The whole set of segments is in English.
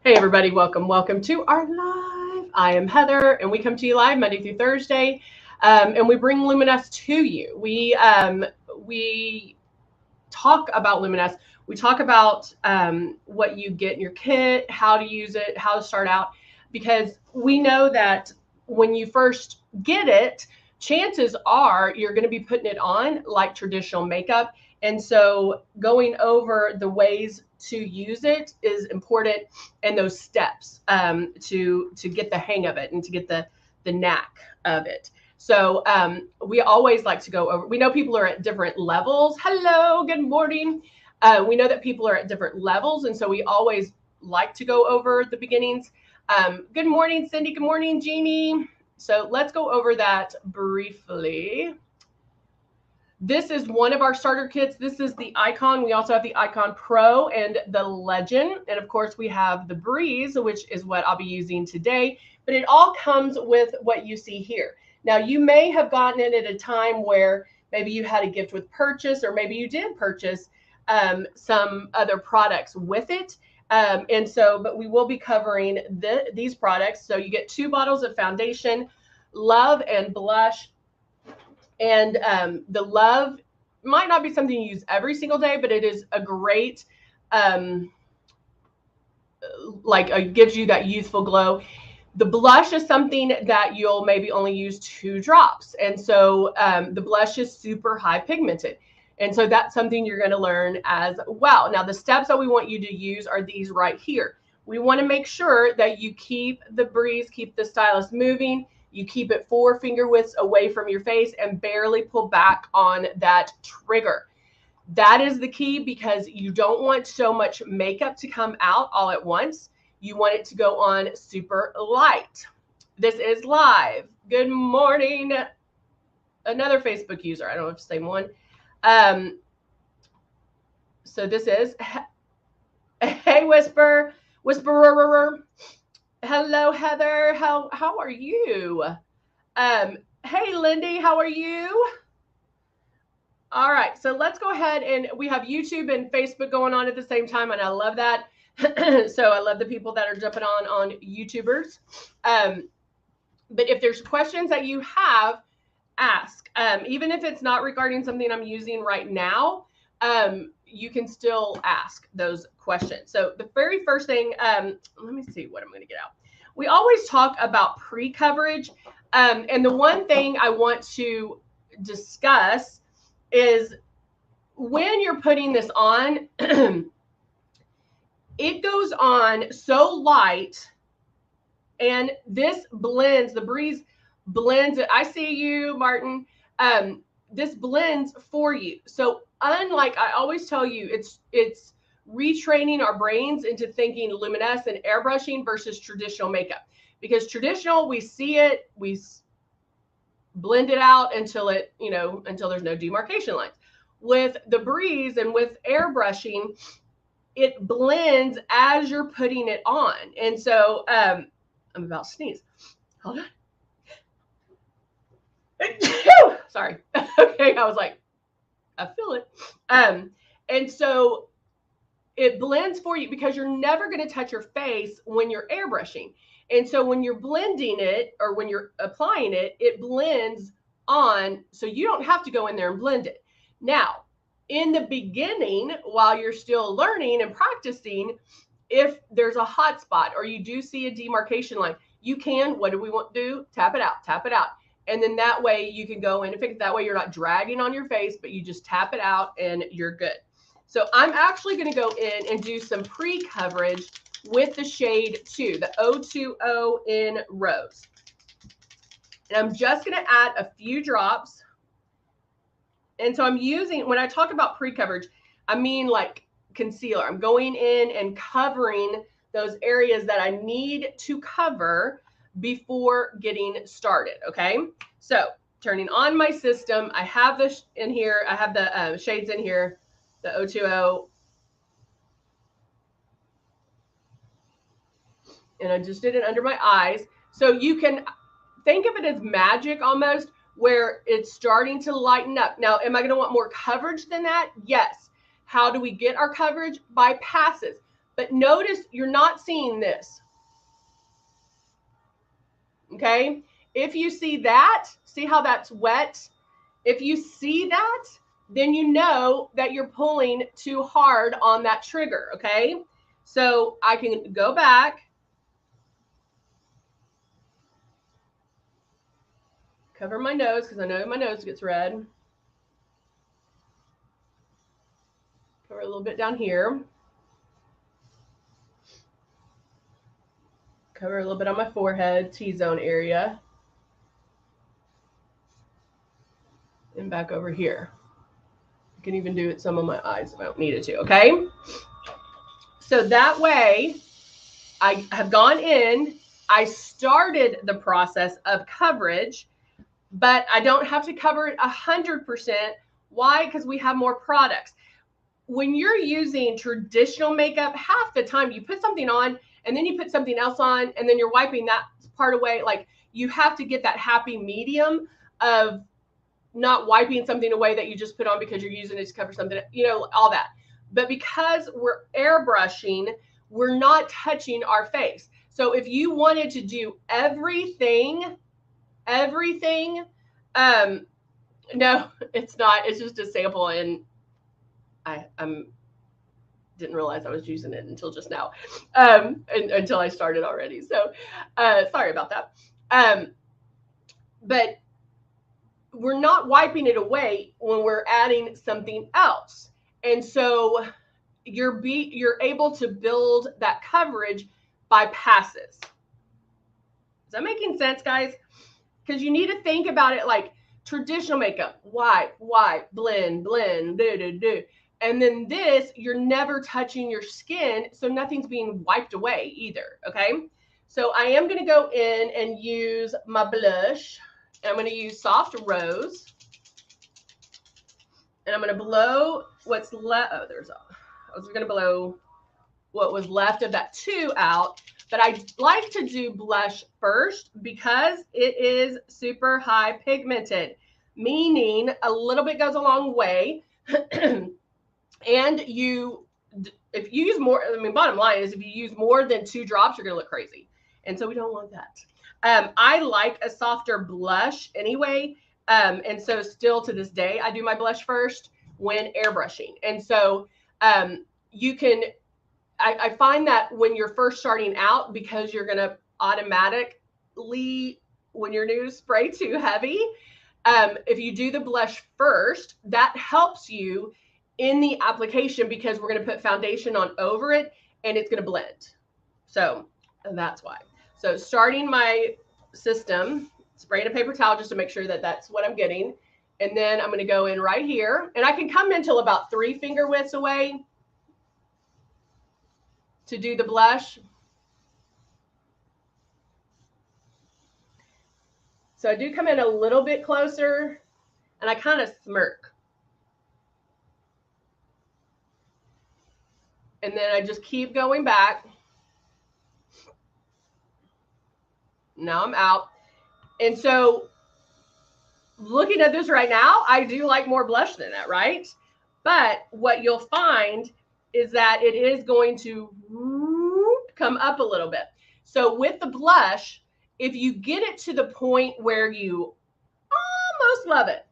Hey everybody, welcome to our live. I am Heather, and we come to you live Monday through Thursday, and we bring Luminess to you. We talk about Luminess. We talk about what you get in your kit, how to use it, how to start out, because we know that when you first get it, chances are you're going to be putting it on like traditional makeup. And so going over the ways to use it is important, and those steps to get the hang of it and to get the knack of it. So we always like to go over. We know people are at different levels. Hello, good morning. We know that people are at different levels, and so we always like to go over the beginnings. Good morning, Cindy. Good morning, Jeannie. So let's go over that briefly. This is one of our starter kits. This is the Icon. We also have the Icon Pro and the Legend. And of course, we have the Breeze, which is what I'll be using today. But it all comes with what you see here. Now, you may have gotten it at a time where maybe you had a gift with purchase, or maybe you did purchase some other products with it. But we will be covering these products. So you get 2 bottles of foundation, Love and Blush. And the Love might not be something you use every single day, but it is a great, gives you that youthful glow. The Blush is something that you'll maybe only use 2 drops. And so the Blush is super high pigmented. And so that's something you're going to learn as well. Now, the steps that we want you to use are these right here. We want to make sure that you keep the Breeze, keep the stylus moving. You keep it 4 finger widths away from your face and barely pull back on that trigger. That is the key, because you don't want so much makeup to come out all at once. You want it to go on super light. This is live. Good morning. Another Facebook user. I don't know if it's the same one. So this is, hey, Whisperer. Hello, Heather. How are you? Hey, Lindy, how are you? All right, so let's go ahead, and we have YouTube and Facebook going on at the same time, and I love that. So I love the people that are jumping on YouTubers. But if there's questions that you have, ask. Even if it's not regarding something I'm using right now, you can still ask those questions. So the very first thing, let me see what I'm going to get out. We always talk about pre-coverage. And the one thing I want to discuss is when you're putting this on, it goes on so light, and this blends, the Breeze blends it. I see you, Martin. This blends for you. So unlike, I always tell you, it's retraining our brains into thinking Luminess and airbrushing versus traditional makeup. Because traditional, we see it, we blend it out until it, until there's no demarcation lines. With the Breeze and with airbrushing, it blends as you're putting it on. And so I'm about to sneeze. Hold on. Sorry. Okay, I was like, I feel it. And so it blends for you, because you're never going to touch your face when you're airbrushing. And so when you're blending it, or when you're applying it, it blends on, so you don't have to go in there and blend it. Now, in the beginning, while you're still learning and practicing, if there's a hot spot or you do see a demarcation line, you can, what do we want to do? Tap it out. And then that way you can go in and fix it. That way you're not dragging on your face, but you just tap it out and you're good. So I'm actually going to go in and do some pre-coverage with the shade 2, the 020 in Rose. And I'm just going to add a few drops. And so I'm using, when I talk about pre-coverage, I mean like concealer. I'm going in and covering those areas that I need to cover before getting started. Okay, so turning on my system, I have this in here. I have the shades in here, the 020, and I just did it under my eyes. So you can think of it as magic almost, where it's starting to lighten up. Now, am I going to want more coverage than that? Yes. How do we get our coverage? By passes. But notice you're not seeing this. Okay? If you see that, see how that's wet? If you see that, then you know that you're pulling too hard on that trigger, okay? So I can go back. Cover my nose because I know my nose gets red. Cover a little bit down here. Cover a little bit on my forehead, T-zone area. And back over here. I can even do it some of my eyes if I don't need it to, okay? So that way, I have gone in, I started the process of coverage, but I don't have to cover it 100%. Why? Because we have more products. When you're using traditional makeup, half the time you put something on and then you put something else on and then you're wiping that part away. Like you have to get that happy medium of not wiping something away that you just put on because you're using it to cover something, you know, all that. But because we're airbrushing, we're not touching our face. So if you wanted to do everything, no, it's not. It's just a sample, and I didn't realize I was using it until just now, until I started already. So sorry about that. But we're not wiping it away when we're adding something else. And so you're able to build that coverage by passes. Is that making sense, guys? Because you need to think about it like traditional makeup. Wipe, blend, do. And then this, you're never touching your skin, so nothing's being wiped away either, okay? So I am going to go in and use my blush. And I'm going to use Soft Rose. And I'm going to blow what's left. Oh, I was going to blow what was left of that 2 out. But I like to do blush first because it is super high pigmented, meaning a little bit goes a long way. And if you use more, I mean, bottom line is if you use more than 2 drops, you're going to look crazy. And so we don't want that. I like a softer blush anyway. And so still to this day, I do my blush first when airbrushing. And so you can, I find that when you're first starting out, because you're going to automatically, when you're new, spray too heavy. If you do the blush first, that helps you in the application because we're going to put foundation on over it and it's going to blend. So that's why. So starting my system, spraying a paper towel just to make sure that that's what I'm getting. And then I'm going to go in right here. And I can come until about 3 finger widths away to do the blush. So I do come in a little bit closer and I kind of smirk. And then I just keep going back. Now I'm out. And so looking at this right now, I do like more blush than that, right? But what you'll find is that it is going to come up a little bit. So with the blush, if you get it to the point where you almost love it,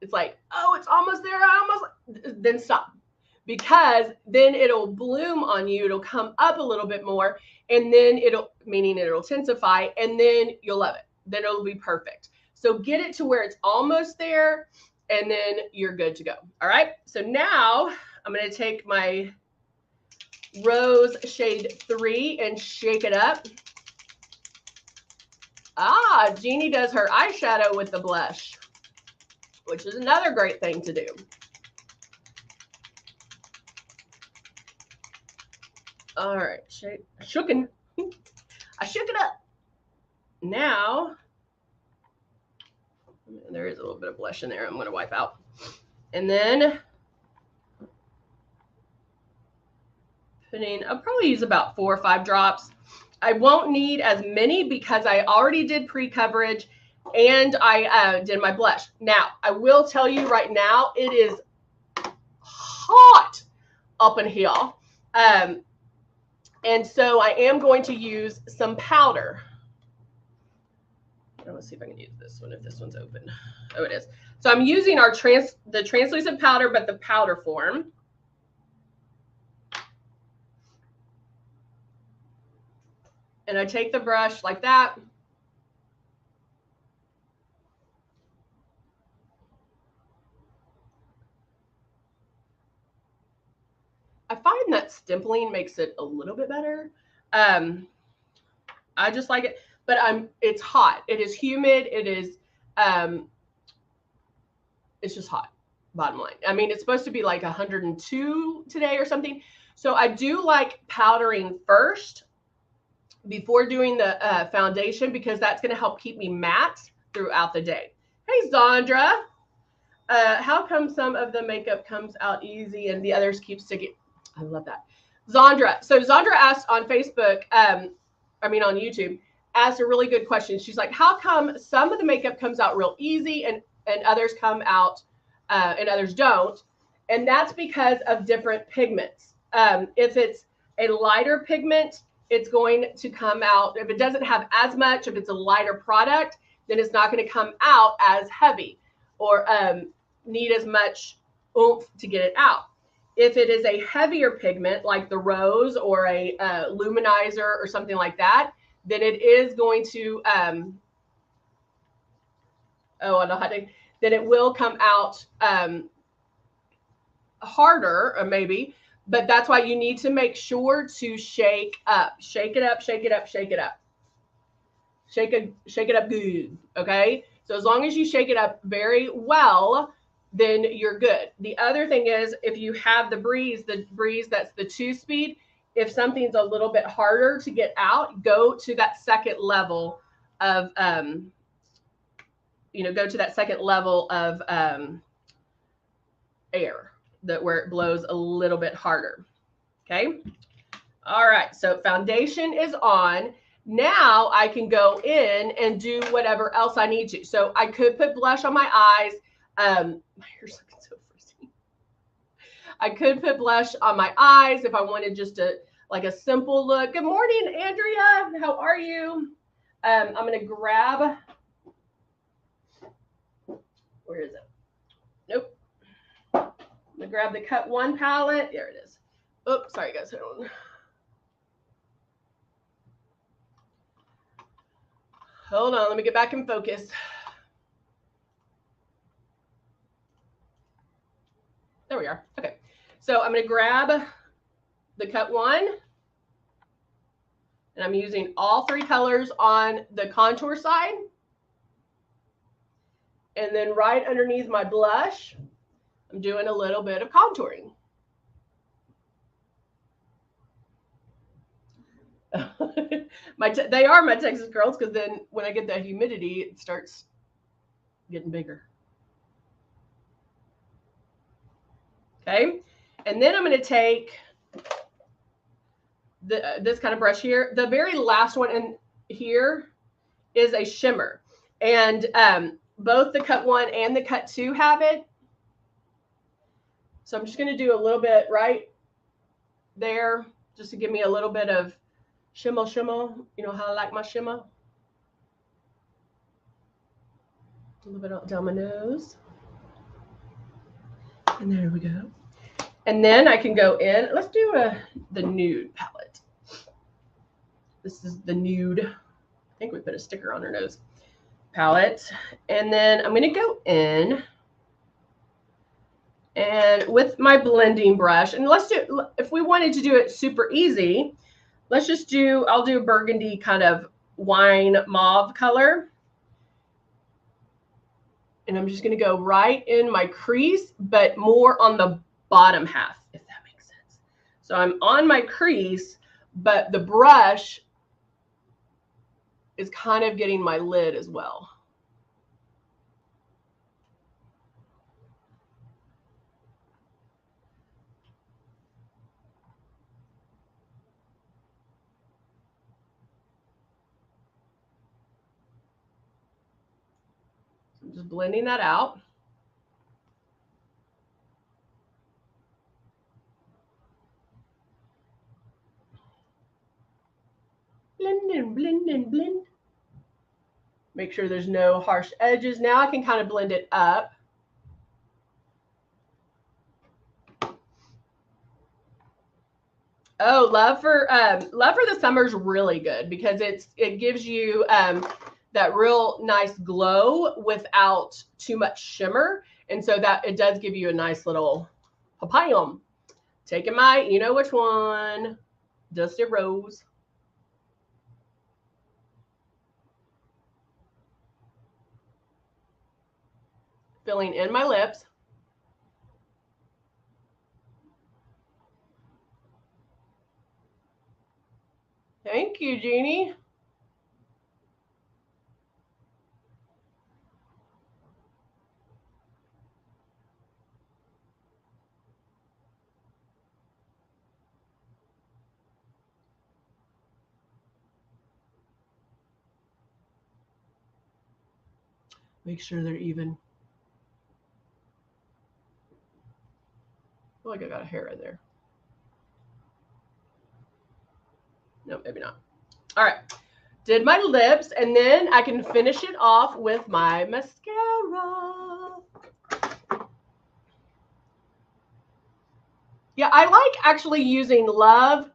it's like, oh, it's almost there, then stop. Because then it'll bloom on you, it'll come up a little bit more, and then it'll intensify, and then you'll love it. Then it'll be perfect. So get it to where it's almost there, and then you're good to go. All right, so now I'm going to take my Rose Shade 3 and shake it up. Jeannie does her eyeshadow with the blush, which is another great thing to do. All right, I shook it up. Now, there is a little bit of blush in there I'm going to wipe out. And then I'll probably use about 4 or 5 drops. I won't need as many because I already did pre-coverage and I did my blush. Now, I will tell you right now, it is hot up in here. And so I am going to use some powder. Let's see if I can use this one, if this one's open. Oh, it is. So I'm using the translucent powder, but the powder form. And I take the brush like that. I find that stippling makes it a little bit better. I just like it, but it's hot. It is humid. It is, it's just hot, bottom line. I mean, it's supposed to be like 102 today or something. So I do like powdering first before doing the foundation, because that's going to help keep me matte throughout the day. Hey, Zandra. How come some of the makeup comes out easy and the others keep sticking? I love that. Zandra. So Zandra asked on Facebook, on YouTube, asked a really good question. She's like, how come some of the makeup comes out real easy and others come out and others don't? And that's because of different pigments. If it's a lighter pigment, it's going to come out. If it doesn't have as much, if it's a lighter product, then it's not going to come out as heavy or need as much oomph to get it out. If it is a heavier pigment like the rose or a luminizer or something like that, then it is going to, then it will come out harder, or maybe, but that's why you need to make sure to shake it up, shake it up. Shake it up good, okay? So as long as you shake it up very well, then you're good. The other thing is, if you have the breeze that's the 2-speed, if something's a little bit harder to get out, go to that second level of air, that where it blows a little bit harder. Okay. All right. So foundation is on. Now I can go in and do whatever else I need to. So I could put blush on my eyes. My hair's looking so frizzy. I could put blush on my eyes if I wanted just a simple look. Good morning, Andrea. How are you? I'm going to grab, where is it? Nope. I'm going to grab the Cut 1 palette. There it is. Oops, sorry guys. Hold on. Hold on, let me get back in focus. There we are. Okay. So I'm going to grab the Cut 1. And I'm using all 3 colors on the contour side. And then right underneath my blush, I'm doing a little bit of contouring. They are my Texas curls, because then when I get that humidity, it starts getting bigger. Okay. And then I'm going to take this kind of brush here. The very last one in here is a shimmer. And both the Cut 1 and the Cut 2 have it. So I'm just going to do a little bit right there, just to give me a little bit of shimmer. You know how I like my shimmer. A little bit down my nose. And there we go. And then I can go in. Let's do the nude palette. This is the nude. I think we put a sticker on her nose palette. And then I'm going to go in and with my blending brush. And let's do, if we wanted to do it super easy, let's just do, I'll do a burgundy kind of wine mauve color. And I'm just going to go right in my crease, but more on the bottom half, if that makes sense. So I'm on my crease, but the brush is kind of getting my lid as well. I'm just blending that out. Blend and blend and blend. Make sure there's no harsh edges. Now I can kind of blend it up. Oh, love for the summer is really good because it gives you that real nice glow without too much shimmer, and so that it does give you a nice little papillon. Taking my, you know which one, Dusted Rose. Filling in my lips. Thank you, Jeannie. Make sure they're even. I feel like I got a hair in there. No, maybe not. All right. Did my lips, and then I can finish it off with my mascara. Yeah, I like actually using Love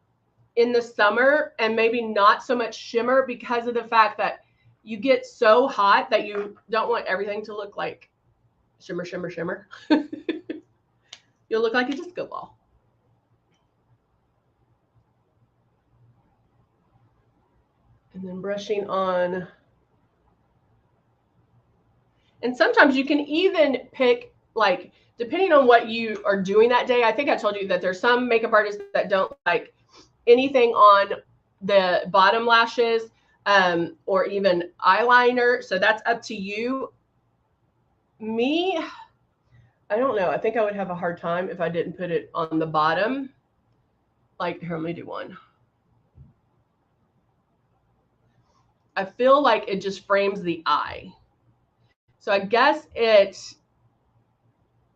in the summer and maybe not so much shimmer because of the fact that you get so hot that you don't want everything to look like shimmer, shimmer, shimmer. You'll look like a disco ball. And then brushing on. And sometimes you can even pick, like, depending on what you are doing that day. I think I told you that there's some makeup artists that don't like anything on the bottom lashes or even eyeliner. So that's up to you. Me, I don't know. I think I would have a hard time if I didn't put it on the bottom. Like, here, let me do one. I feel like it just frames the eye. So I guess it,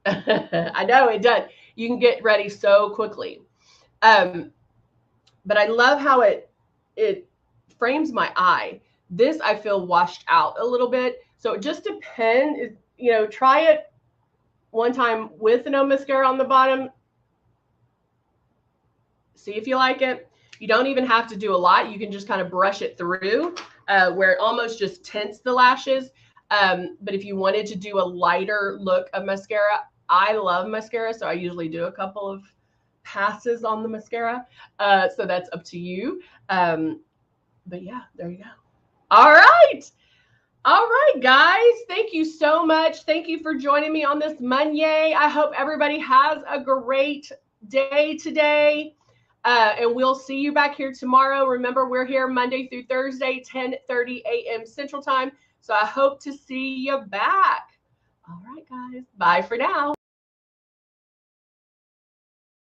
I know it does. You can get ready so quickly. But I love how it frames my eye. This I feel washed out a little bit. So it just depends, you know, try it one time with no mascara on the bottom. See if you like it. You don't even have to do a lot. You can just kind of brush it through where it almost just tints the lashes. But if you wanted to do a lighter look of mascara, I love mascara, so I usually do a couple of passes on the mascara. So that's up to you. But yeah, there you go. All right. All right, guys. Thank you so much. Thank you for joining me on this Monday. I hope everybody has a great day today. And we'll see you back here tomorrow. Remember, we're here Monday through Thursday, 10:30 a.m. Central Time. So I hope to see you back. All right, guys. Bye for now.